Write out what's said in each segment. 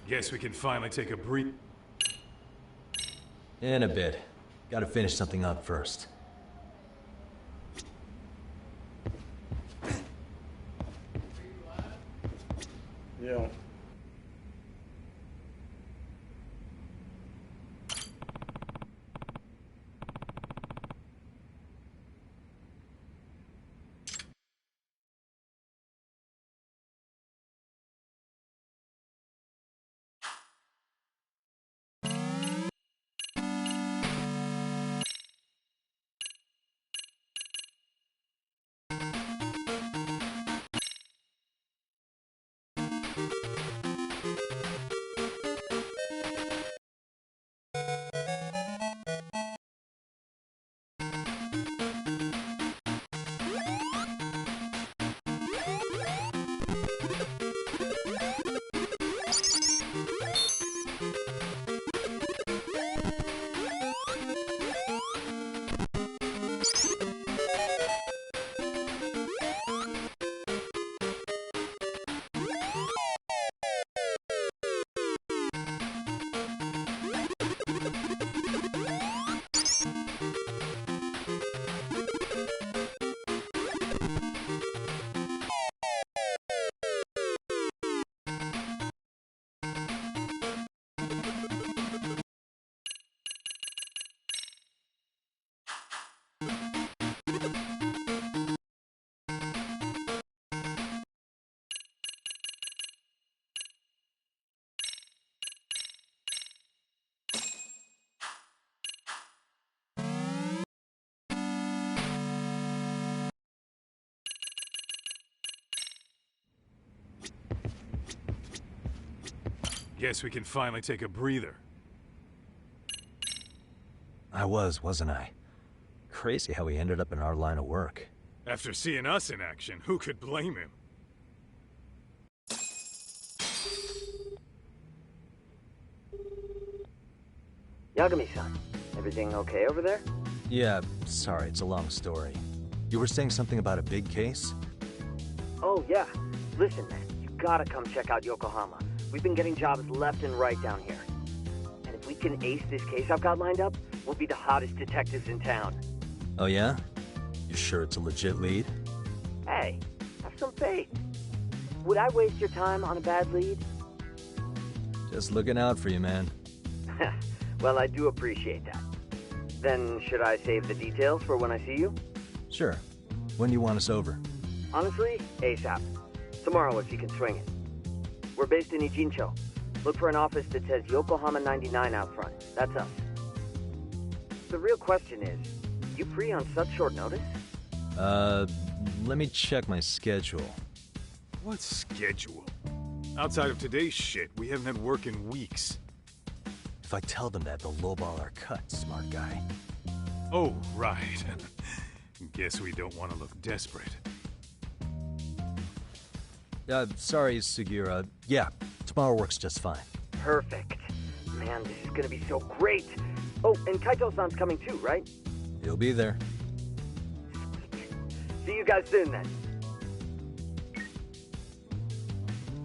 Guess we can finally take a breath. In a bit. Gotta finish something up first. Yeah. Guess we can finally take a breather. Wasn't I? Crazy how he ended up in our line of work. After seeing us in action, who could blame him? Yagami-san, everything okay over there? Yeah, sorry, it's a long story. You were saying something about a big case? Oh, yeah. Listen, man, you gotta come check out Yokohama. We've been getting jobs left and right down here. And if we can ace this case I've got lined up, we'll be the hottest detectives in town. Oh yeah? You sure it's a legit lead? Hey, have some faith. Would I waste your time on a bad lead? Just looking out for you, man. Well, I do appreciate that. Then, should I save the details for when I see you? Sure. When do you want us over? Honestly, ASAP. Tomorrow if you can swing it. We're based in Ijincho. Look for an office that says Yokohama 99 out front. That's us. The real question is, you free on such short notice? Let me check my schedule. What schedule? Outside of today's shit, we haven't had work in weeks. If I tell them that, they'll lowball our cut, smart guy. Oh, right. Guess we don't want to look desperate. Sorry, Sugiura. Yeah, tomorrow works just fine. Perfect. Man, this is gonna be so great. Oh, and Kaito-san's coming too, right? He'll be there. See you guys soon then.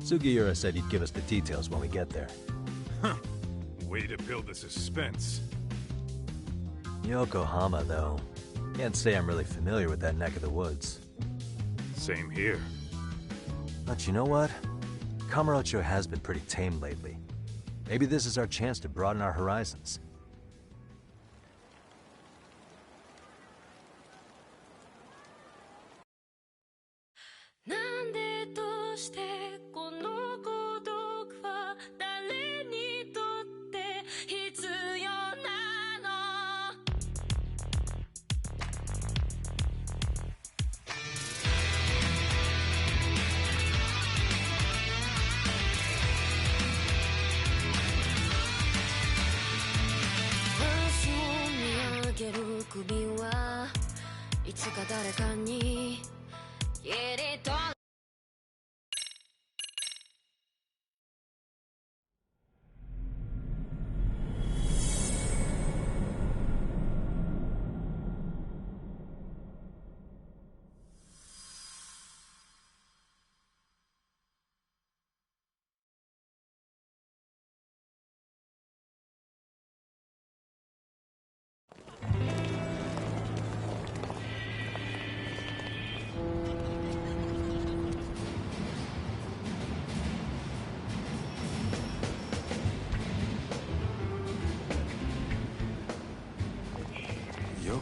Sugiura said he'd give us the details when we get there. Huh. Way to build the suspense. Yokohama, though. Can't say I'm really familiar with that neck of the woods. Same here. But you know what? Kamurocho has been pretty tame lately. Maybe this is our chance to broaden our horizons.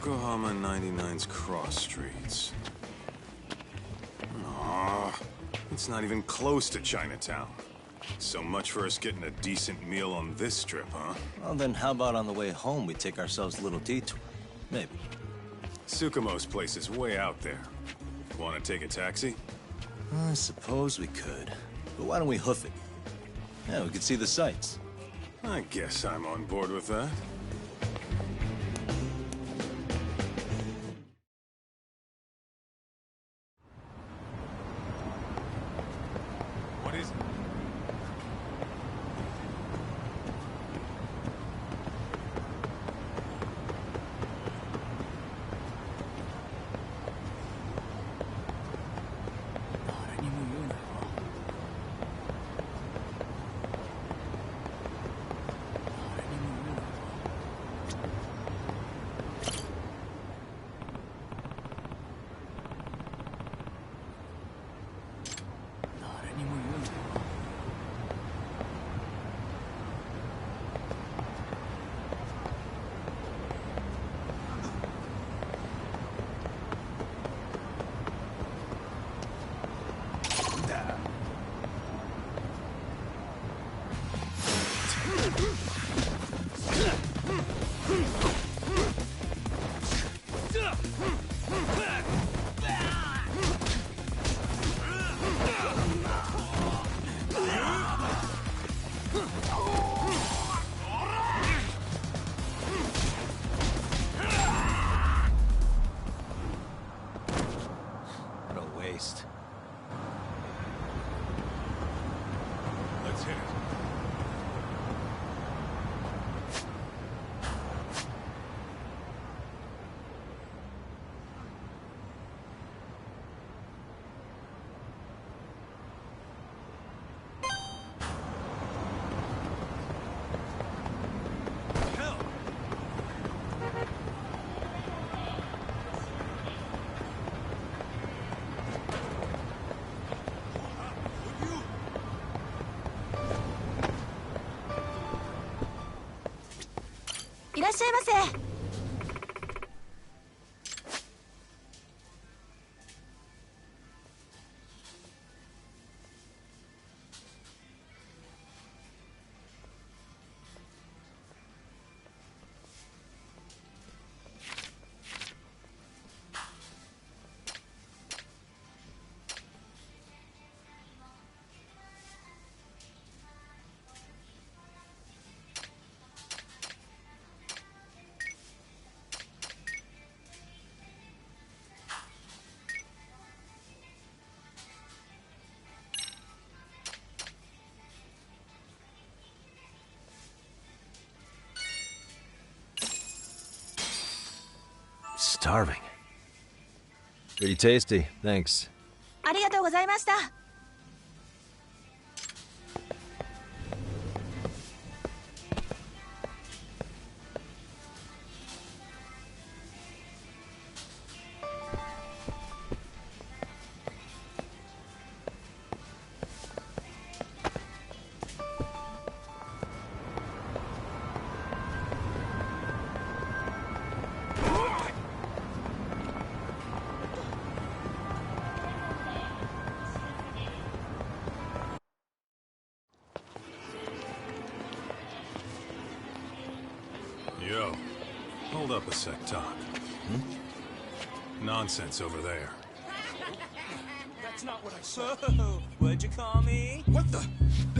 Yokohama 99's cross streets. Aw, it's not even close to Chinatown. So much for us getting a decent meal on this trip, huh? Well, then how about on the way home we take ourselves a little detour? Maybe. Tsukumo's place is way out there. Want to take a taxi? I suppose we could. But why don't we hoof it? Yeah, we could see the sights. I guess I'm on board with that. What is it? What a waste. Let's hit it. Hell!いらっしゃいませ。Starving. Pretty tasty, thanks. ありがとうございました。Yo, hold up a sec, Talk. Nonsense over there. That's not what I said. What'd you call me? What the?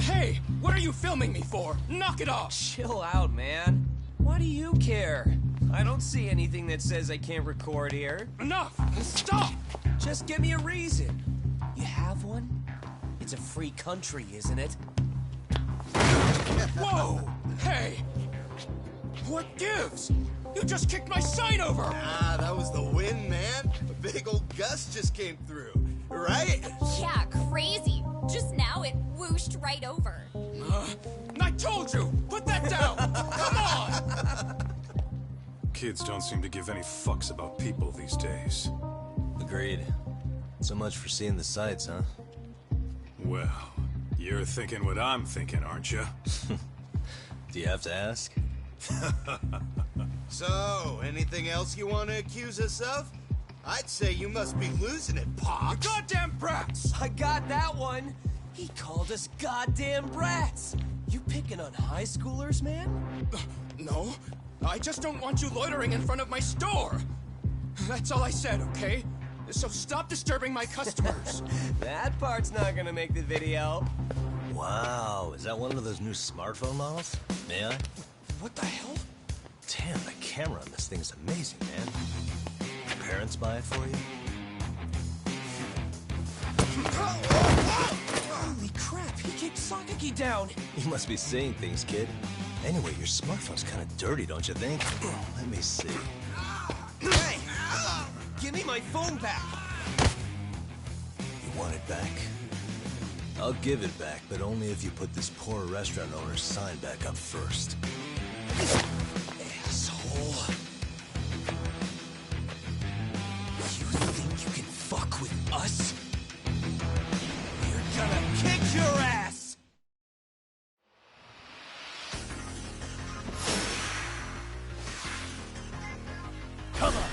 Hey, what are you filming me for? Knock it off! Chill out, man. Why do you care? I don't see anything that says I can't record here. Enough! Stop! Just give me a reason. You have one? It's a free country, isn't it? Whoa! Hey! What gives? You just kicked my sign over! Ah, that was the wind, man. A big old gust just came through, right? Yeah, crazy. Just now it whooshed right over. I told you! Put that down! Come on! Kids don't seem to give any fucks about people these days. Agreed. So much for seeing the sights, huh? Well, you're thinking what I'm thinking, aren't you? Do you have to ask? So, anything else you want to accuse us of? I'd say you must be losing it, Pops. You goddamn brats! I got that one. He called us goddamn brats. You picking on high schoolers, man? No, I just don't want you loitering in front of my store. That's all I said, okay? So stop disturbing my customers. That part's not gonna make the video. Wow, is that one of those new smartphone models? May I? What the hell? Damn, the camera on this thing's amazing, man. Your parents buy it for you? Holy crap, he kicked Sakaki down. You must be seeing things, kid. Anyway, your smartphone's kind of dirty, don't you think? Let me see. Hey! Give me my phone back! You want it back? I'll give it back, but only if you put this poor restaurant owner's sign back up first. Asshole. You think you can fuck with us? We're gonna kick your ass! Come on!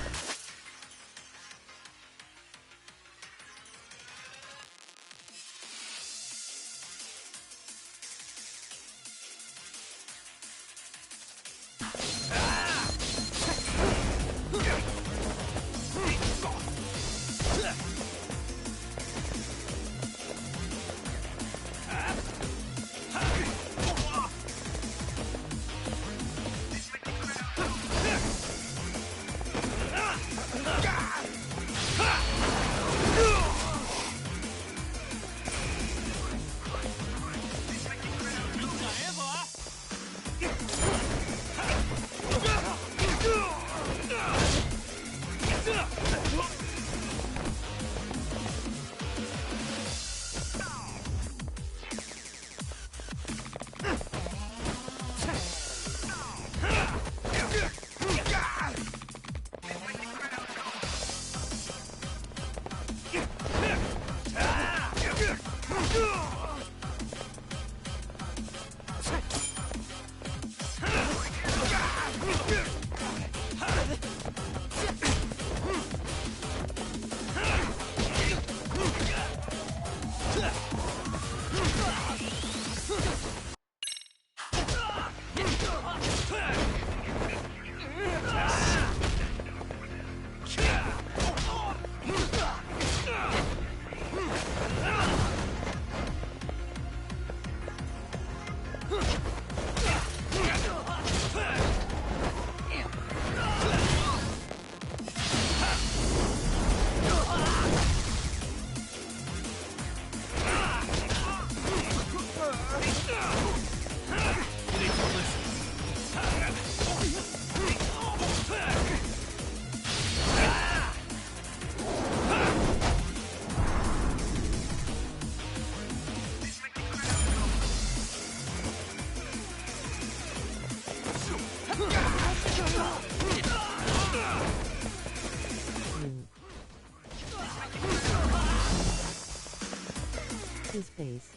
His face.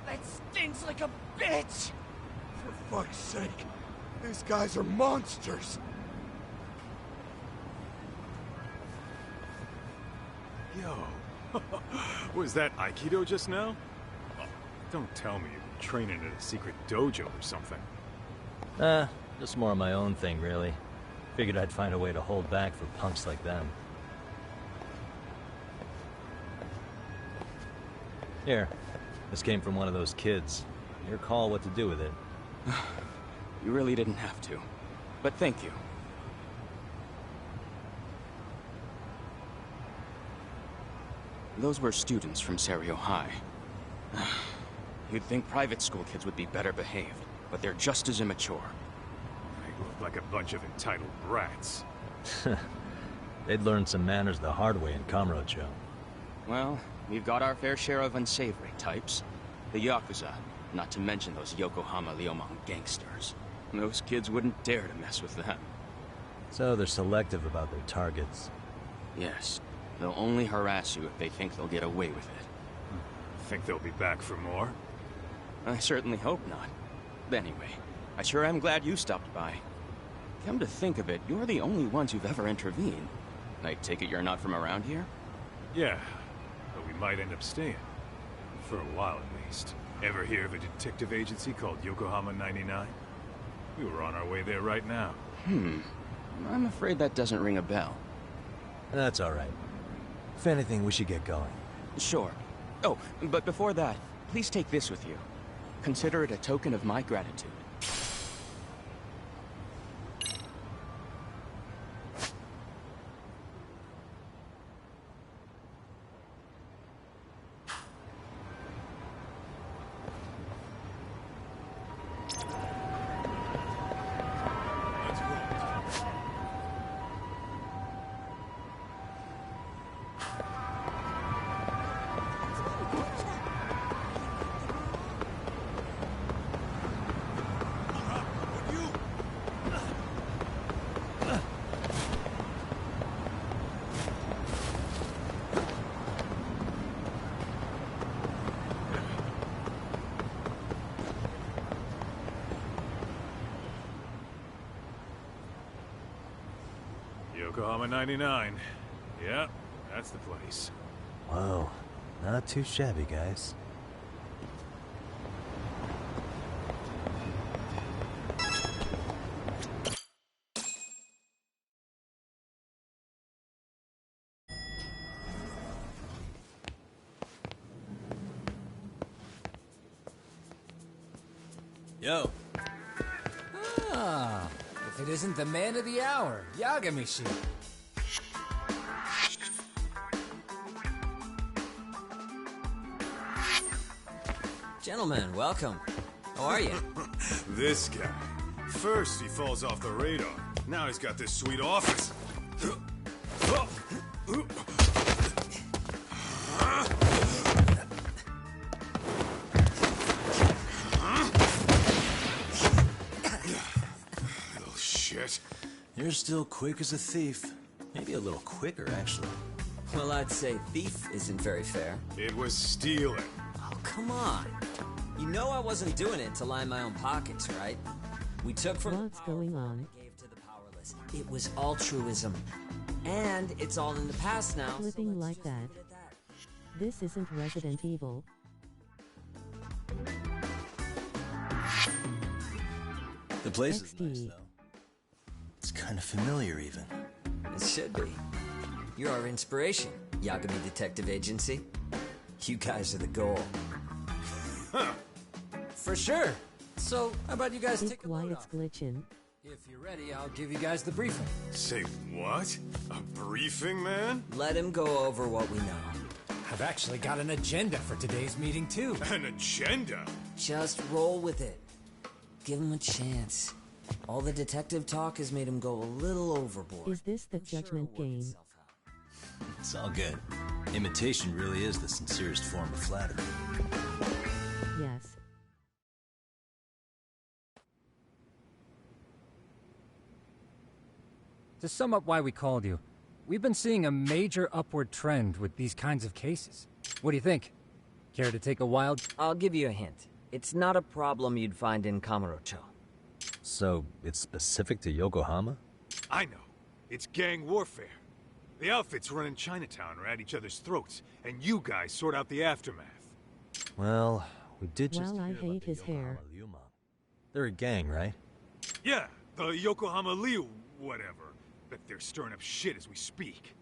That stings like a bitch! For fuck's sake, these guys are monsters! Yo, was that Aikido just now? Don't tell me you've been training at a secret dojo or something. Just more of my own thing, really. Figured I'd find a way to hold back for punks like them. Here, this came from one of those kids. Your call what to do with it. You really didn't have to. But thank you. Those were students from Serio High. You'd think private school kids would be better behaved, but they're just as immature. like a bunch of entitled brats. They'd learn some manners the hard way in Kamurocho. Well, we've got our fair share of unsavory types. The Yakuza, not to mention those Yokohama Liumang gangsters. Those kids wouldn't dare to mess with them. So they're selective about their targets. Yes. They'll only harass you if they think they'll get away with it. Think they'll be back for more? I certainly hope not. But anyway, I sure am glad you stopped by. Come to think of it, you're the only ones who've ever intervened. I take it you're not from around here? Yeah, but we might end up staying. For a while at least. Ever hear of a detective agency called Yokohama 99? We were on our way there right now. I'm afraid that doesn't ring a bell. That's all right. If anything, we should get going. Sure. Oh, but before that, please take this with you. Consider it a token of my gratitude. Yokohama 99. Yep, that's the place. Whoa, not too shabby, guys. Yo. Ah, if it isn't the man of the hour, Yagami-shi. Gentlemen, welcome. How are you? This guy. First he falls off the radar. Now he's got this sweet office. Little shit. You're still quick as a thief. Maybe a little quicker, actually. Well, I'd say thief isn't very fair. It was stealing. Oh, come on. You know I wasn't doing it to line my own pockets, right? We took from What's going on? and gave to the powerless. It was altruism. And it's all in the past now. Flipping so like that. This isn't Resident Evil. The place is nice, XD. though. It's kind of familiar, even. It should be. You're our inspiration, Yagami Detective Agency. You guys are the goal. For sure. So, how about you guys Think take a why load it's off? glitching. If you're ready, I'll give you guys the briefing. Say what? A briefing, man? Let him go over what we know. I've actually got an agenda for today's meeting, too. An agenda? Just roll with it. Give him a chance. All the detective talk has made him go a little overboard. Is this the Judgment game? It's all good. Imitation really is the sincerest form of flattery. Yes. To sum up why we called you, we've been seeing a major upward trend with these kinds of cases. What do you think? Care to take a wild... I'll give you a hint. It's not a problem you'd find in Kamurocho. So, it's specific to Yokohama? I know. It's gang warfare. The outfits running Chinatown are at each other's throats, and you guys sort out the aftermath. Well, we did just Well, I hear about hate the his hair. Yokohama Liumang. They're a gang, right? Yeah, the Yokohama Liu, whatever. Bet they're stirring up shit as we speak.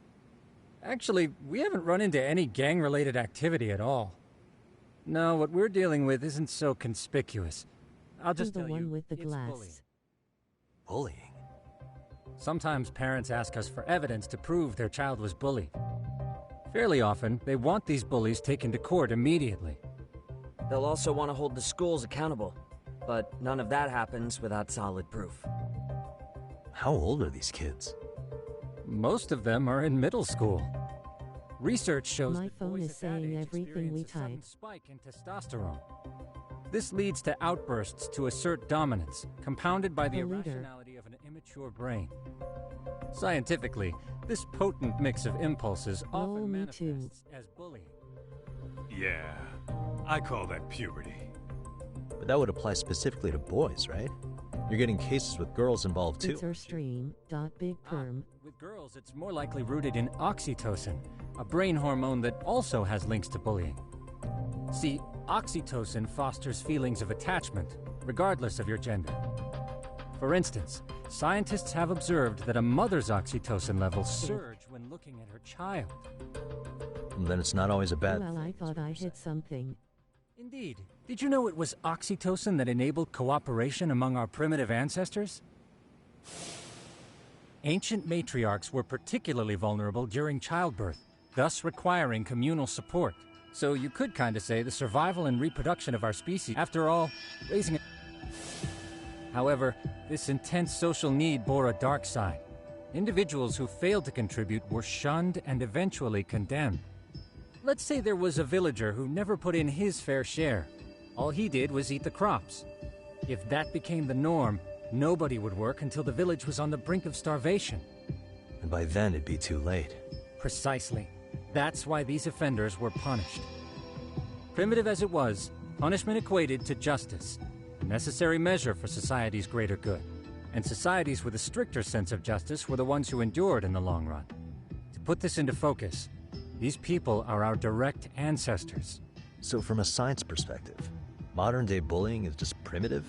Actually, we haven't run into any gang-related activity at all. No, what we're dealing with isn't so conspicuous. I'll Who's just the tell one you, with the it's glass? bullying. Bullying? Sometimes parents ask us for evidence to prove their child was bullied. Fairly often, they want these bullies taken to court immediately. They'll also want to hold the schools accountable, but none of that happens without solid proof. How old are these kids? Most of them are in middle school. Research shows My that phone boys is at that saying age everything we experience a sudden type. spike in testosterone. This leads to outbursts to assert dominance, compounded by the The leader. irrationality of an immature brain. Scientifically, this potent mix of impulses often me too. manifests as bullying. Yeah, I call that puberty. But that would apply specifically to boys, right? You're getting cases with girls involved too. It's our stream. Big perm. With girls, it's more likely rooted in oxytocin, a brain hormone that also has links to bullying. See, oxytocin fosters feelings of attachment, regardless of your gender. For instance, scientists have observed that a mother's oxytocin levels surge when looking at her child. Then it's not always a bad Well, I thing. thought I hit something. Indeed. Did you know it was oxytocin that enabled cooperation among our primitive ancestors? Ancient matriarchs were particularly vulnerable during childbirth, thus requiring communal support. So you could kinda say the survival and reproduction of our species. After all, raising a... However, this intense social need bore a dark side. Individuals who failed to contribute were shunned and eventually condemned. Let's say there was a villager who never put in his fair share. All he did was eat the crops. If that became the norm, nobody would work until the village was on the brink of starvation. And by then it'd be too late. Precisely. That's why these offenders were punished. Primitive as it was, punishment equated to justice, a necessary measure for society's greater good. And societies with a stricter sense of justice were the ones who endured in the long run. To put this into focus, these people are our direct ancestors. So from a science perspective, modern-day bullying is just primitive?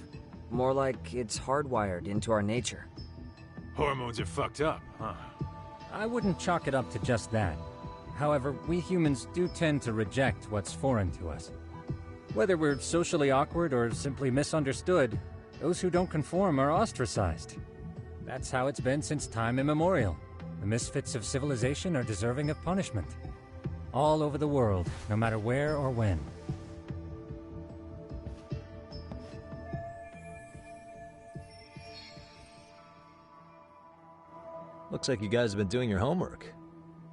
More like it's hardwired into our nature. Hormones are fucked up, huh? I wouldn't chalk it up to just that. However, we humans do tend to reject what's foreign to us. Whether we're socially awkward or simply misunderstood, those who don't conform are ostracized. That's how it's been since time immemorial. The misfits of civilization are deserving of punishment. All over the world, no matter where or when. Looks like you guys have been doing your homework.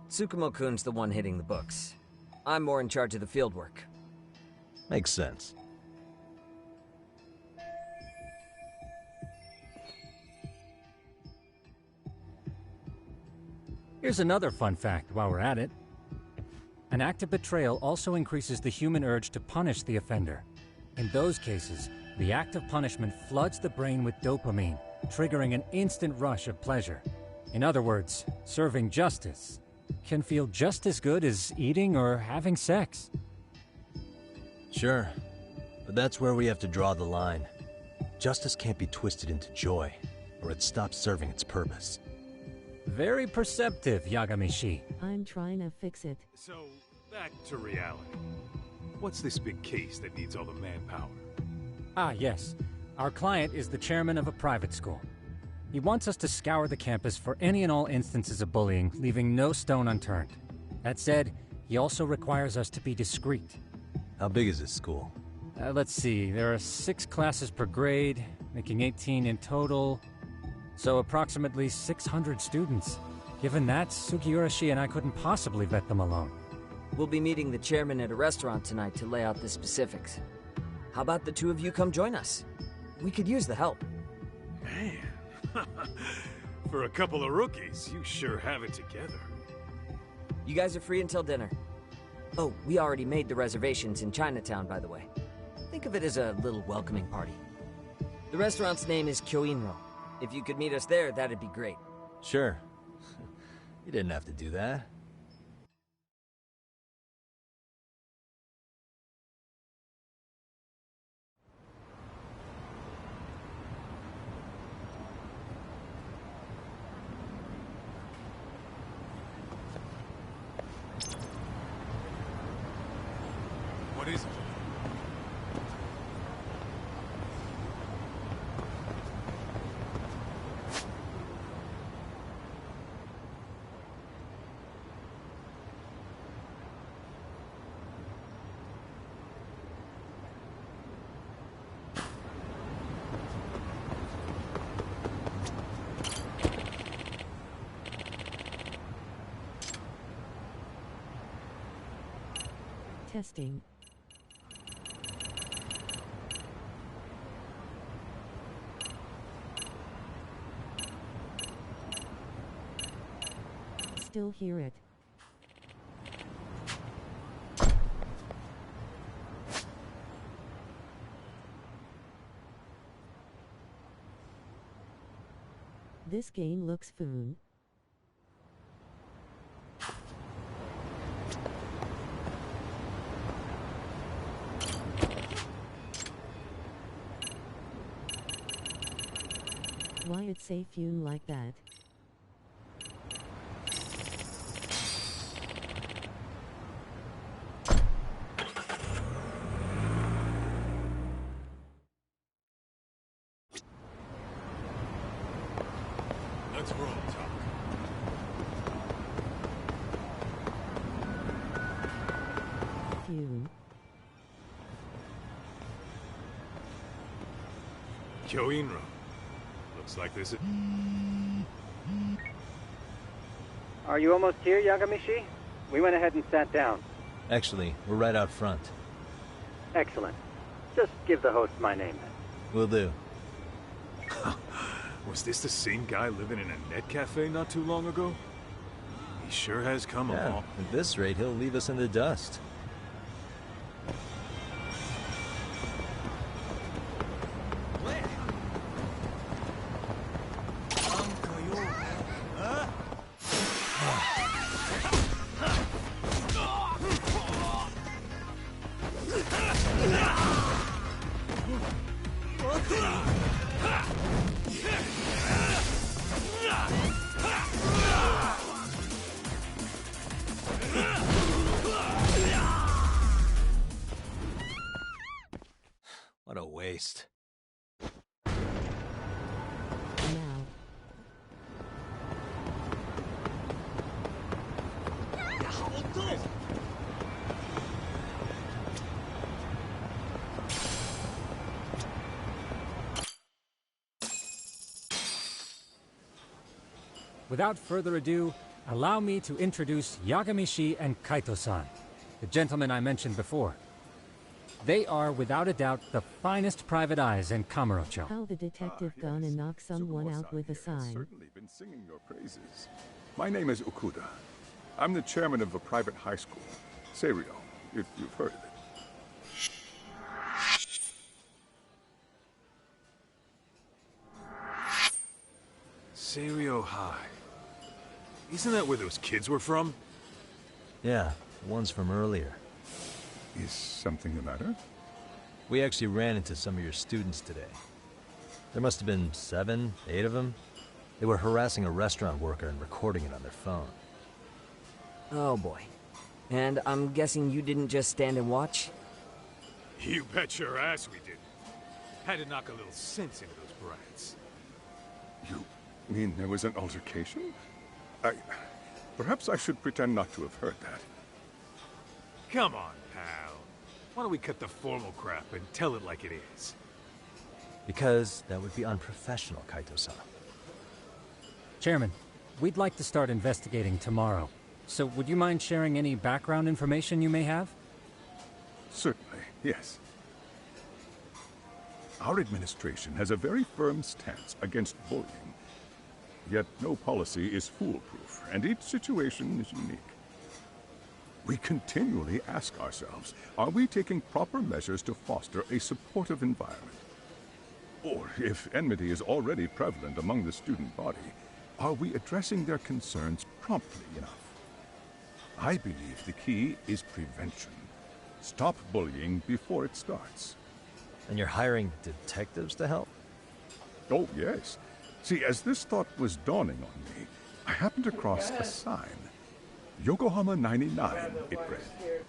Tsukumo-kun's the one hitting the books. I'm more in charge of the field work. Makes sense. Here's another fun fact while we're at it. An act of betrayal also increases the human urge to punish the offender. In those cases, the act of punishment floods the brain with dopamine, triggering an instant rush of pleasure. In other words, serving justice can feel just as good as eating or having sex. Sure, but that's where we have to draw the line. Justice can't be twisted into joy, or it stops serving its purpose. Very perceptive, Yagamishi. I'm trying to fix it. So, back to reality. What's this big case that needs all the manpower? Ah, yes. Our client is the chairman of a private school. He wants us to scour the campus for any and all instances of bullying, leaving no stone unturned. That said, he also requires us to be discreet. How big is this school? Let's see, there are 6 classes per grade, making 18 in total. So approximately 600 students. Given that, Sugiurashi and I couldn't possibly vet them alone. We'll be meeting the chairman at a restaurant tonight to lay out the specifics. How about the two of you come join us? We could use the help. Man, for a couple of rookies, you sure have it together. You guys are free until dinner. Oh, we already made the reservations in Chinatown, by the way. Think of it as a little welcoming party. The restaurant's name is Kyoinro. If you could meet us there, that'd be great. Sure. You didn't have to do that. What is it? Testing. Still hear it. This game looks fun. Why it say fun like that? Let's roll, Talk. Fun. Kyoinro. Looks like this is... Are you almost here, Yagamishi? We went ahead and sat down. Actually, we're right out front. Excellent. Just give the host my name then. Will do. Was this the same guy living in a net cafe not too long ago? He sure has come Yeah, along. at this rate, he'll leave us in the dust. What a waste. Now. Without further ado, allow me to introduce Yagamishi and Kaito-san, the gentlemen I mentioned before. They are, without a doubt, the finest private eyes in Kamurocho. How the detective gone and knocked someone out with a sign. Certainly been singing your praises. My name is Okuda. I'm the chairman of a private high school, Seiryo, if you've heard of it. Seiryo High. Isn't that where those kids were from? Yeah, the ones from earlier. Is something the matter? We actually ran into some of your students today. There must have been 7, 8 of them. They were harassing a restaurant worker and recording it on their phone. Oh boy. And I'm guessing you didn't just stand and watch? You bet your ass we didn't. Had to knock a little sense into those brats. You mean there was an altercation? Perhaps I should pretend not to have heard that. Come on, pal. Why don't we cut the formal crap and tell it like it is? Because that would be unprofessional, Kaito-san. Chairman, we'd like to start investigating tomorrow. So would you mind sharing any background information you may have? Certainly, yes. Our administration has a very firm stance against bullying. Yet no policy is foolproof, and each situation is unique. We continually ask ourselves, are we taking proper measures to foster a supportive environment? Or, if enmity is already prevalent among the student body, are we addressing their concerns promptly enough? I believe the key is prevention. Stop bullying before it starts. And you're hiring detectives to help? Oh, yes. See, as this thought was dawning on me, I happened across a sign. Yokohama 99, it read.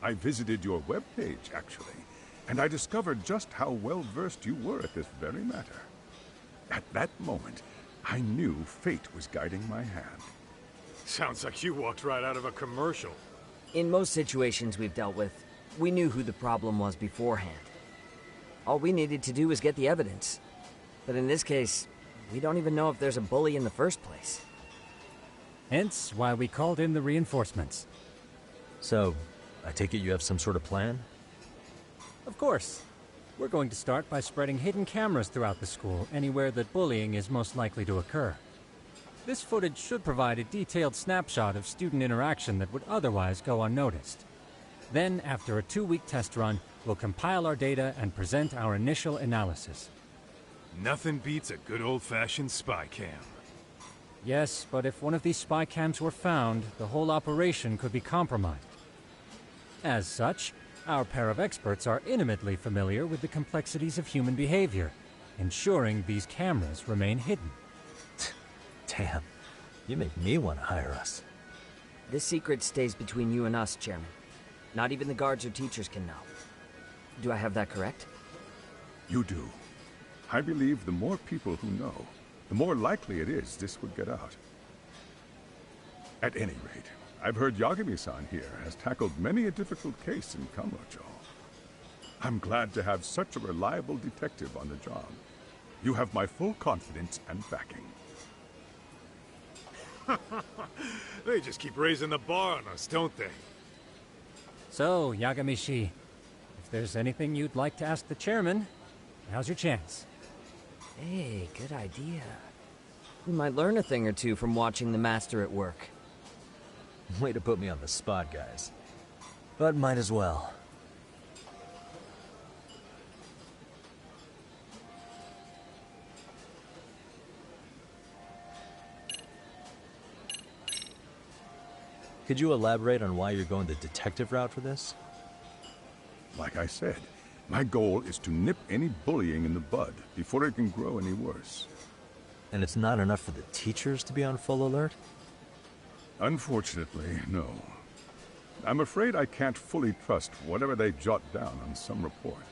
I visited your webpage, actually, and I discovered just how well-versed you were at this very matter. At that moment, I knew fate was guiding my hand. Sounds like you walked right out of a commercial. In most situations we've dealt with, we knew who the problem was beforehand. All we needed to do was get the evidence. But in this case, we don't even know if there's a bully in the first place. Hence why we called in the reinforcements. So, I take it you have some sort of plan? Of course. We're going to start by spreading hidden cameras throughout the school, anywhere that bullying is most likely to occur. This footage should provide a detailed snapshot of student interaction that would otherwise go unnoticed. Then, after a 2-week test run, we'll compile our data and present our initial analysis. Nothing beats a good old-fashioned spy cam. Yes, but if one of these spy cams were found, the whole operation could be compromised. As such, our pair of experts are intimately familiar with the complexities of human behavior, ensuring these cameras remain hidden. Damn, you make me want to hire us. This secret stays between you and us, Chairman. Not even the guards or teachers can know. Do I have that correct? You do. I believe the more people who know, the more likely it is this would get out. At any rate, I've heard Yagami-san here has tackled many a difficult case in Kamurocho. I'm glad to have such a reliable detective on the job. You have my full confidence and backing. They just keep raising the bar on us, don't they? So, Yagami-shi, if there's anything you'd like to ask the chairman, now's your chance. Hey, good idea. We might learn a thing or two from watching the master at work. Way to put me on the spot, guys. But might as well. Could you elaborate on why you're going the detective route for this? Like I said, my goal is to nip any bullying in the bud before it can grow any worse. And it's not enough for the teachers to be on full alert? Unfortunately, no. I'm afraid I can't fully trust whatever they jot down on some report.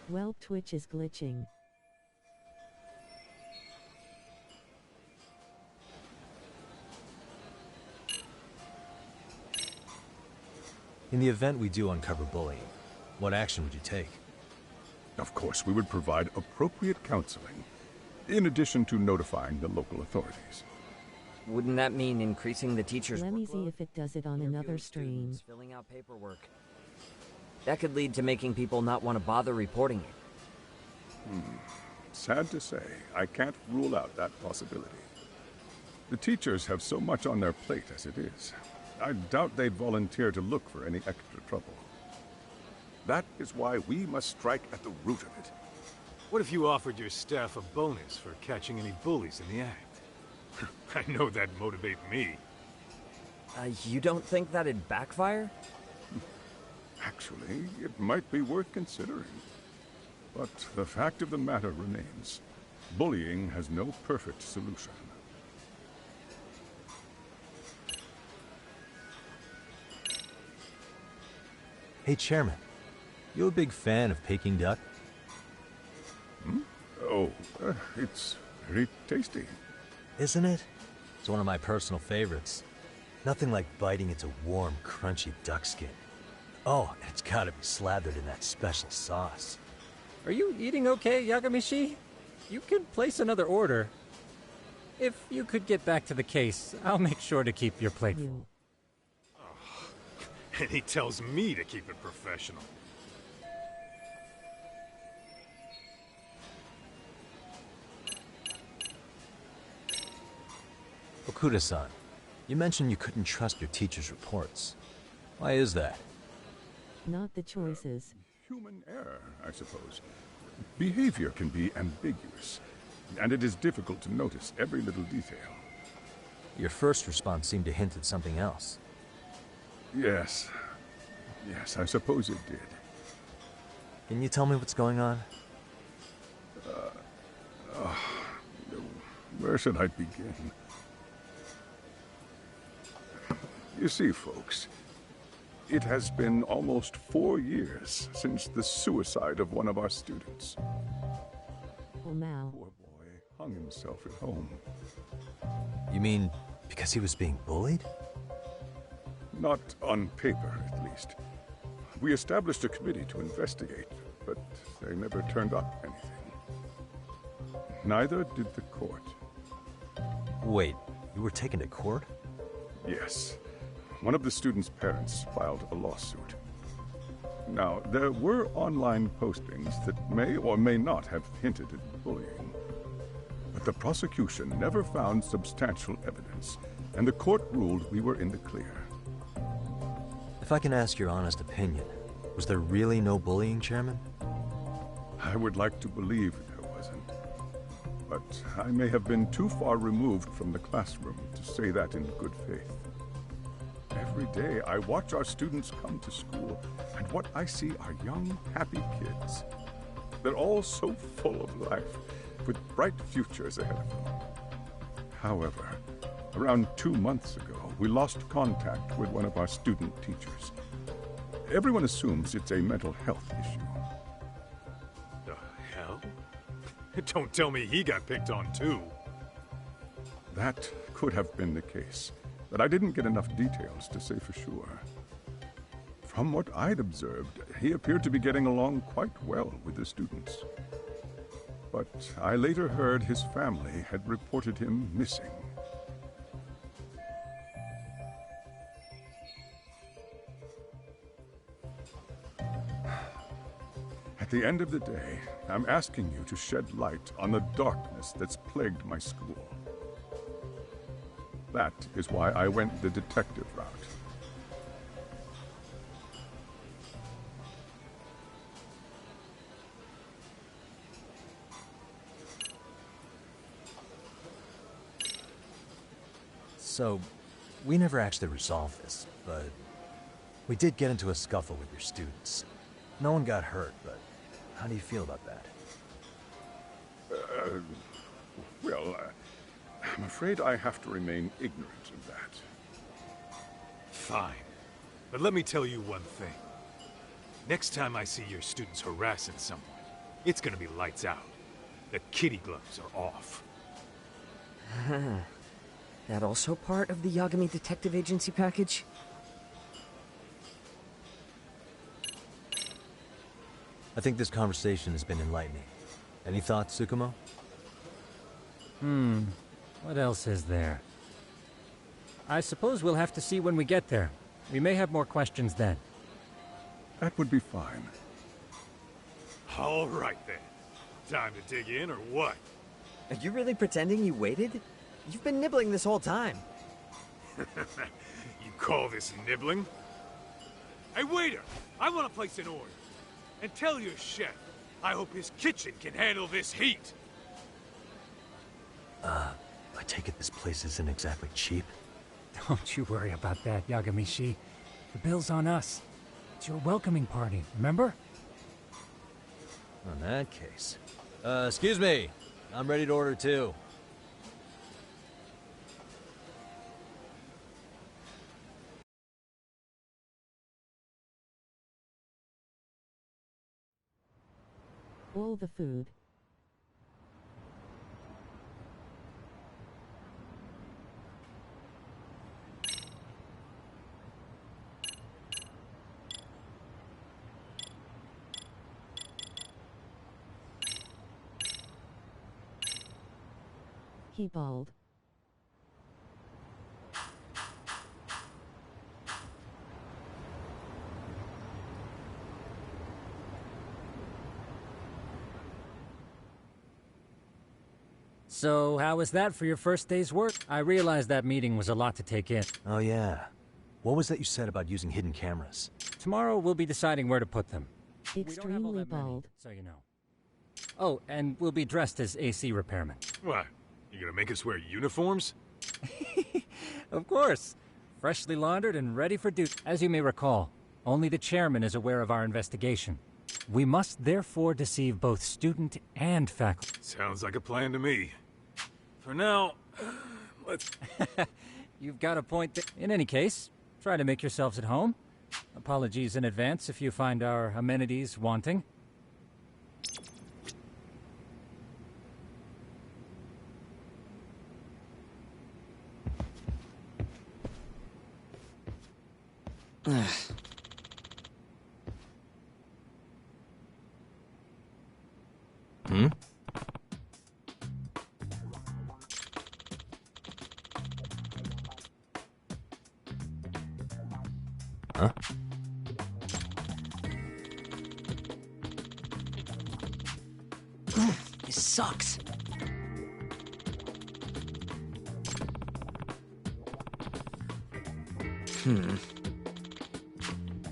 Well, Twitch is glitching. In the event we do uncover bullying, what action would you take? Of course, we would provide appropriate counseling, in addition to notifying the local authorities. Wouldn't that mean increasing the teacher's Let me workload? see if it does it on another stream. Filling out paperwork. That could lead to making people not want to bother reporting it. Sad to say, I can't rule out that possibility. The teachers have so much on their plate as it is. I doubt they'd volunteer to look for any extra trouble. That is why we must strike at the root of it. What if you offered your staff a bonus for catching any bullies in the act? I know that'd motivate me. You don't think that'd backfire? Actually, it might be worth considering. But the fact of the matter remains, bullying has no perfect solution. Hey, Chairman, you a big fan of Peking duck? Oh, it's very tasty. Isn't it? It's one of my personal favorites. Nothing like biting into warm, crunchy duck skin. Oh, and it's gotta be slathered in that special sauce. Are you eating okay, Yagami-shi? You could place another order. If you could get back to the case, I'll make sure to keep your plate full. And he tells me to keep it professional. Okuda-san, you mentioned you couldn't trust your teacher's reports. Why is that? Not the choices. Human error, I suppose. Behavior can be ambiguous, and it is difficult to notice every little detail. Your first response seemed to hint at something else. Yes. Yes, I suppose it did. Can you tell me what's going on? Where should I begin? You see, folks, it has been almost 4 years since the suicide of one of our students. Oh, Mal. Poor boy hung himself at home. You mean because he was being bullied? Not on paper, at least. We established a committee to investigate, but they never turned up anything. Neither did the court. Wait, you were taken to court? Yes. One of the students' parents filed a lawsuit. Now, there were online postings that may or may not have hinted at bullying. But the prosecution never found substantial evidence, and the court ruled we were in the clear. If I can ask your honest opinion, was there really no bullying, Chairman? I would like to believe there wasn't. But I may have been too far removed from the classroom to say that in good faith. Every day I watch our students come to school, and what I see are young, happy kids. They're all so full of life, with bright futures ahead of them. However, around 2 months ago, we lost contact with one of our student teachers. Everyone assumes it's a mental health issue. The hell? Don't tell me he got picked on too. That could have been the case, but I didn't get enough details to say for sure. From what I'd observed, he appeared to be getting along quite well with the students. But I later heard his family had reported him missing. At the end of the day, I'm asking you to shed light on the darkness that's plagued my school. That is why I went the detective route. So, we never actually resolved this, but we did get into a scuffle with your students. No one got hurt, but how do you feel about that? I'm afraid I have to remain ignorant of that. Fine. But let me tell you one thing. Next time I see your students harassing someone, it's gonna be lights out. The kitty gloves are off. That also part of the Yagami Detective Agency package? I think this conversation has been enlightening. Any thoughts, Tsukumo? What else is there? I suppose we'll have to see when we get there. We may have more questions then. That would be fine. All right then. Time to dig in or what? Are you really pretending you waited? You've been nibbling this whole time. You call this nibbling? Hey, waiter! I want to place an order. And tell your chef, I hope his kitchen can handle this heat. I take it this place isn't exactly cheap? Don't you worry about that, Yagamishi. The bill's on us. It's your welcoming party, remember? In that case. Excuse me. I'm ready to order too. All the food. He bawled. So, how was that for your first day's work? I realized that meeting was a lot to take in. Oh yeah. What was that you said about using hidden cameras? Tomorrow we'll be deciding where to put them. Extremely bald. So you know. Oh, and we'll be dressed as AC repairmen. What? You gonna make us wear uniforms? Of course. Freshly laundered and ready for duty. As you may recall, only the chairman is aware of our investigation. We must therefore deceive both student and faculty. Sounds like a plan to me. For now, let's... You've got a point there. In any case, try to make yourselves at home. Apologies in advance if you find our amenities wanting. Hmm? Huh? This sucks.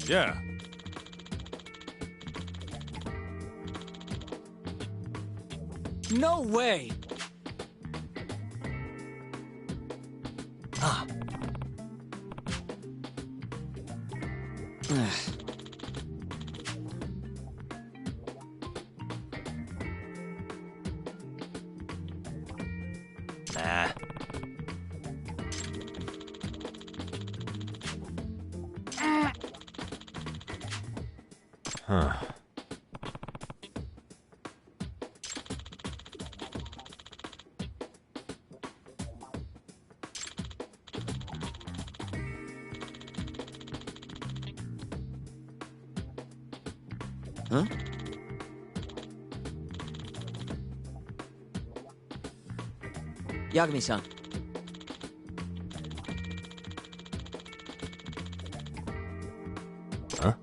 Yeah. No way! Ah. Nah. Huh. Huh? Yagami-san. Huh?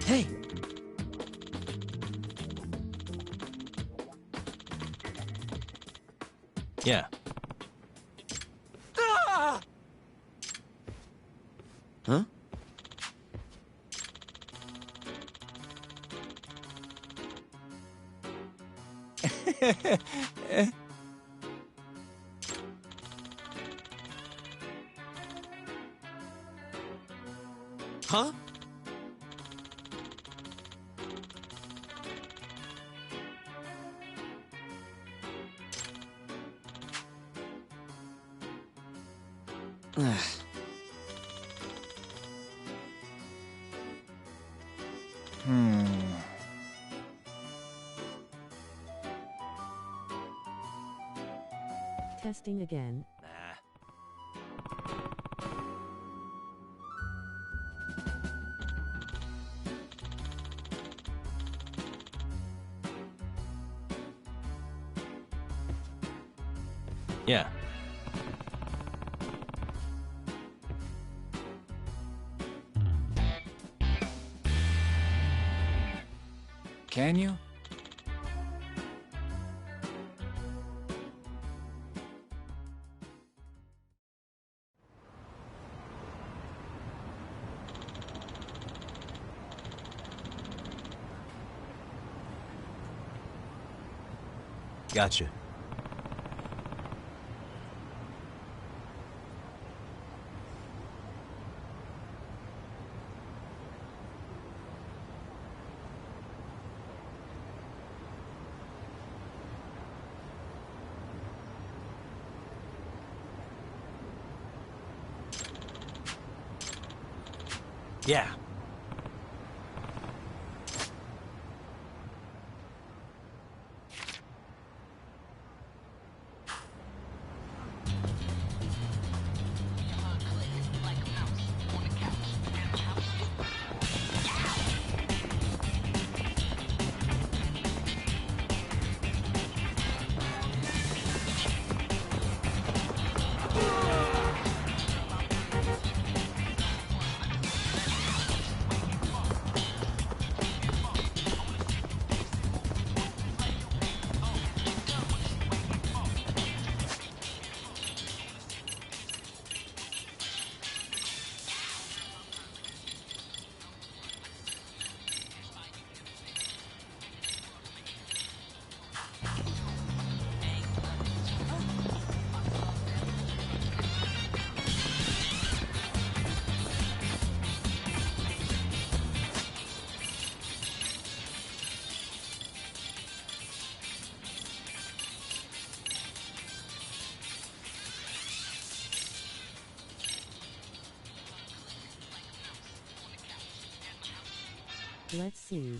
Hey! Yeah. Ah! Huh? Huh? Testing again. Yeah. Can you? Gotcha. Yeah. Let's see.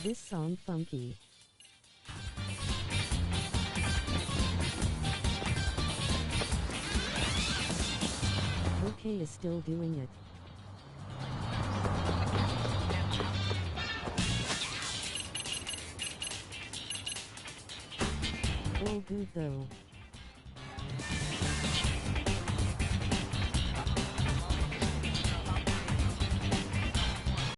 this song funky. OK is still doing it. All good though.